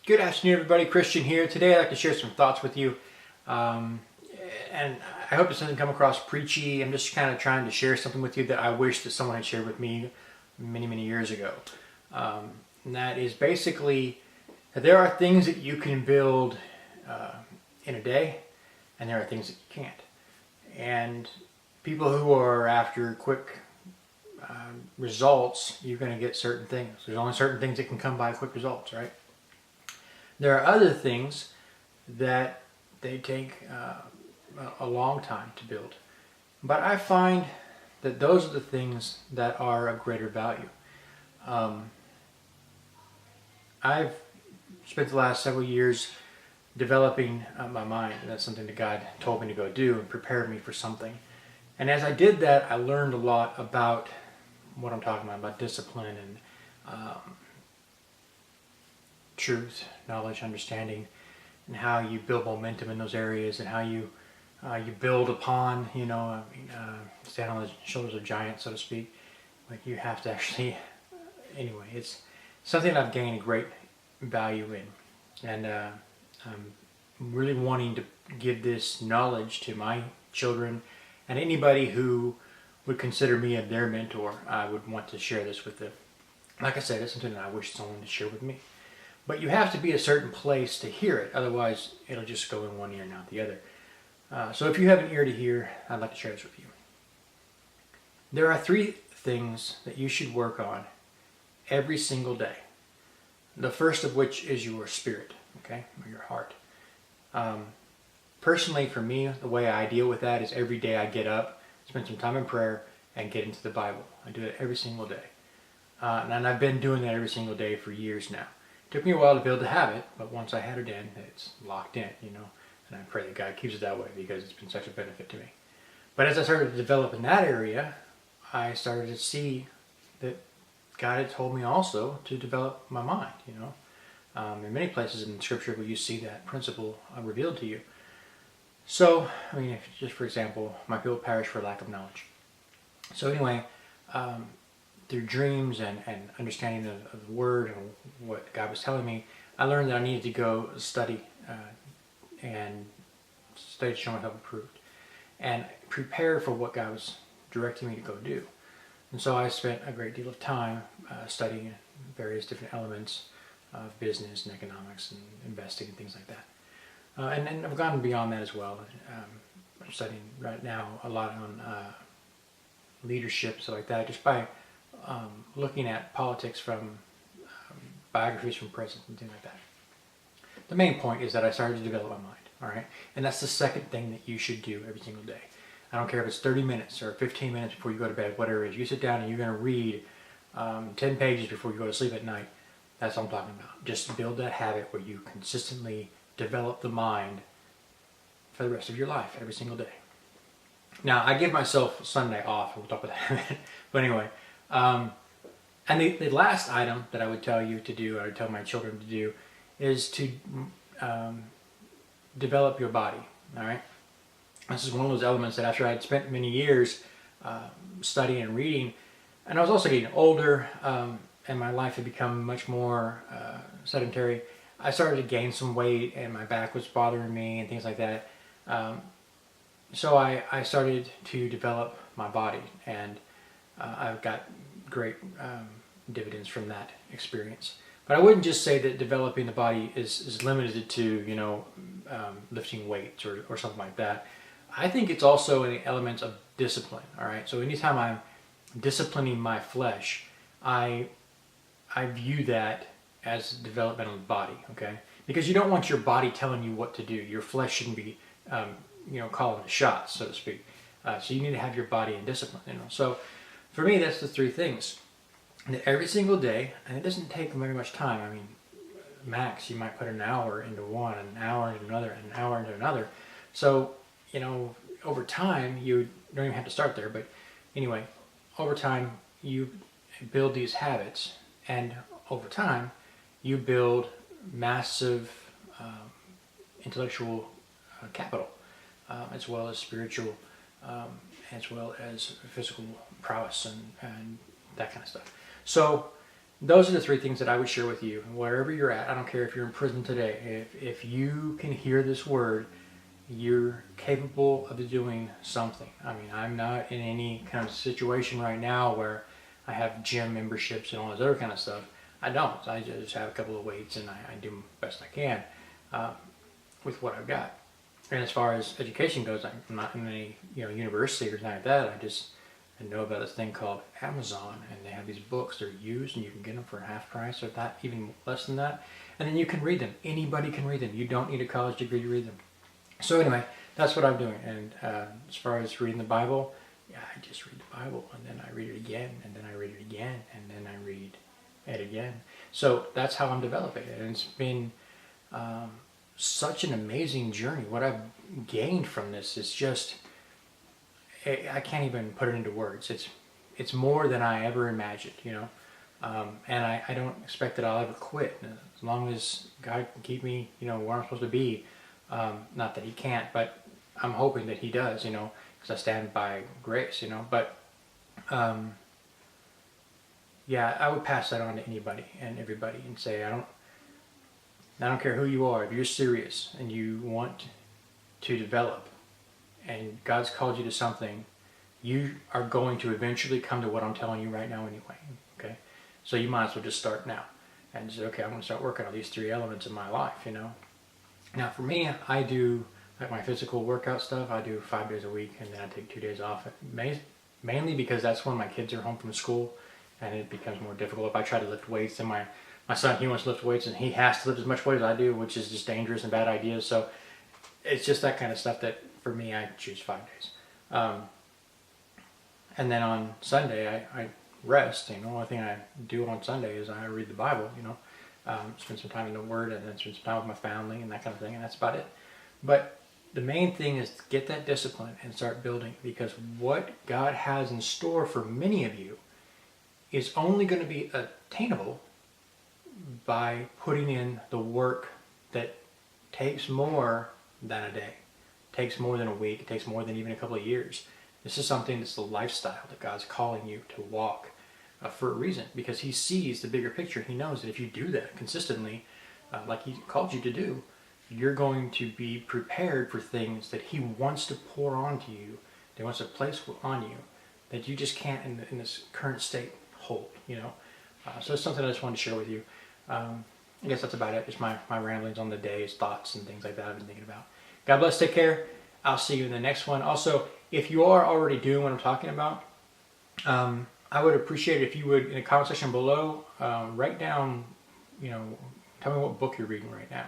Good afternoon, everybody. Christian here. Today I'd like to share some thoughts with you. And I hope this doesn't come across preachy. I'm just kind of trying to share something with you that I wish that someone had shared with me many years ago. And that is basically that there are things that you can build in a day, and there are things that you can't. And people who are after quick results, you're going to get certain things. There's only certain things that can come by quick results, right? There are other things that they take a long time to build. But I find that those are the things that are of greater value. I've spent the last several years developing my mind, and that's something that God told me to go do and prepared me for something. And as I did that, I learned a lot about what I'm talking about discipline and truth, knowledge, understanding, and how you build momentum in those areas, and how you build upon, stand on the shoulders of giants, so to speak. Like you have to actually, anyway, it's something I've gained great value in, and I'm really wanting to give this knowledge to my children and anybody who would consider me their mentor. I would want to share this with them. Like I said, it's something that I wish someone would share with me. But you have to be a certain place to hear it, otherwise it'll just go in one ear and out the other. So if you have an ear to hear, I'd like to share this with you. There are 3 things that you should work on every single day. The first of which is your spirit, okay, or your heart. Personally, for me, the way I deal with that is every day I get up, spend some time in prayer, and get into the Bible. I do it every single day. And I've been doing that every single day for years now. It took me a while to build the habit, but once I had it in, it's locked in, and I pray that God keeps it that way because it's been such a benefit to me. But as I started to develop in that area, I started to see that God had told me also to develop my mind, In many places in Scripture where you see that principle revealed to you. So, if just for example, my people perish for lack of knowledge. So anyway, through dreams and understanding of the Word and what God was telling me, I learned that I needed to go study and study to show myself approved and prepare for what God was directing me to go do. And so I spent a great deal of time studying various different elements of business and economics and investing and things like that. And I've gone beyond that as well. I'm studying right now a lot on leadership, so like that, just by looking at politics from biographies from presidents and things like that. The main point is that I started to develop my mind, all right? And that's the second thing that you should do every single day. I don't care if it's 30 minutes or 15 minutes before you go to bed, whatever it is. You sit down and you're going to read 10 pages before you go to sleep at night. That's what I'm talking about. Just build that habit where you consistently develop the mind for the rest of your life, every single day. Now, I give myself Sunday off. We'll talk about that in a minute. But anyway, and the last item that I would tell you to do, or I would tell my children to do, is to develop your body, all right? This is one of those elements that after I had spent many years studying and reading, and I was also getting older, and my life had become much more sedentary, I started to gain some weight, and my back was bothering me and things like that. So I started to develop my body, and I've got great dividends from that experience. But I wouldn't just say that developing the body is limited to, lifting weights or something like that. I think it's also an element of discipline, all right? So anytime I'm disciplining my flesh, I view that as development of the body, okay? Because you don't want your body telling you what to do. Your flesh shouldn't be, calling the shots, so to speak. So you need to have your body in discipline, So for me, that's the 3 things. And every single day, and it doesn't take very much time. Max, you might put an hour into one, an hour into another, and an hour into another. So, over time, you don't even have to start there, but anyway, over time, you build these habits, and over time, you build massive intellectual capital, as well as spiritual, as well as physical prowess and that kind of stuff. So those are the three things that I would share with you. Wherever you're at, I don't care if you're in prison today. If you can hear this word, you're capable of doing something. I mean, I'm not in any kind of situation right now where I have gym memberships and all this other kind of stuff. I don't. I just have a couple of weights and I do the best I can uh, with what I've got. And as far as education goes, I'm not in any university or anything like that. I know about this thing called Amazon, and they have these books. They're used, and you can get them for half price or not even less than that. And then you can read them. Anybody can read them. You don't need a college degree to read them. So anyway, that's what I'm doing. And as far as reading the Bible, yeah, I just read the Bible, and then I read it again, and then I read it again, and then I read it again. So that's how I'm developing it, and it's been such an amazing journey. What I've gained from this is just, I can't even put it into words. It's more than I ever imagined, and I don't expect that I'll ever quit as long as God can keep me, where I'm supposed to be. Not that He can't, but I'm hoping that He does, because I stand by grace, But yeah, I would pass that on to anybody and everybody and say, I don't care who you are. If you're serious and you want to develop, and God's called you to something, you are going to eventually come to what I'm telling you right now anyway. Okay, so you might as well just start now and say, okay, I'm going to start working on these three elements in my life. Now for me, I do like my physical workout stuff. I do 5 days a week, and then I take 2 days off. Mainly because that's when my kids are home from school, and it becomes more difficult. If I try to lift weights, and my son, he wants to lift weights, and he has to lift as much weight as I do, which is just dangerous and bad ideas. So it's just that kind of stuff that, for me, I choose 5 days. And then on Sunday, I rest. The only thing I do on Sunday is I read the Bible, spend some time in the Word, and then spend some time with my family and that kind of thing, and that's about it. But the main thing is to get that discipline and start building, because what God has in store for many of you is only going to be attainable by putting in the work that takes more than a day, takes more than a week, it takes more than even a couple of years. This is something that's the lifestyle that God's calling you to walk for a reason, because He sees the bigger picture. He knows that if you do that consistently, like He called you to do, you're going to be prepared for things that He wants to pour onto you, that He wants to place on you, that you just can't in this current state hold, So it's something I just wanted to share with you. I guess that's about it. Just my ramblings on the day's thoughts and things like that I've been thinking about. God bless, take care. I'll see you in the next one. Also, if you are already doing what I'm talking about, I would appreciate it if you would, in the comment section below, write down, tell me what book you're reading right now.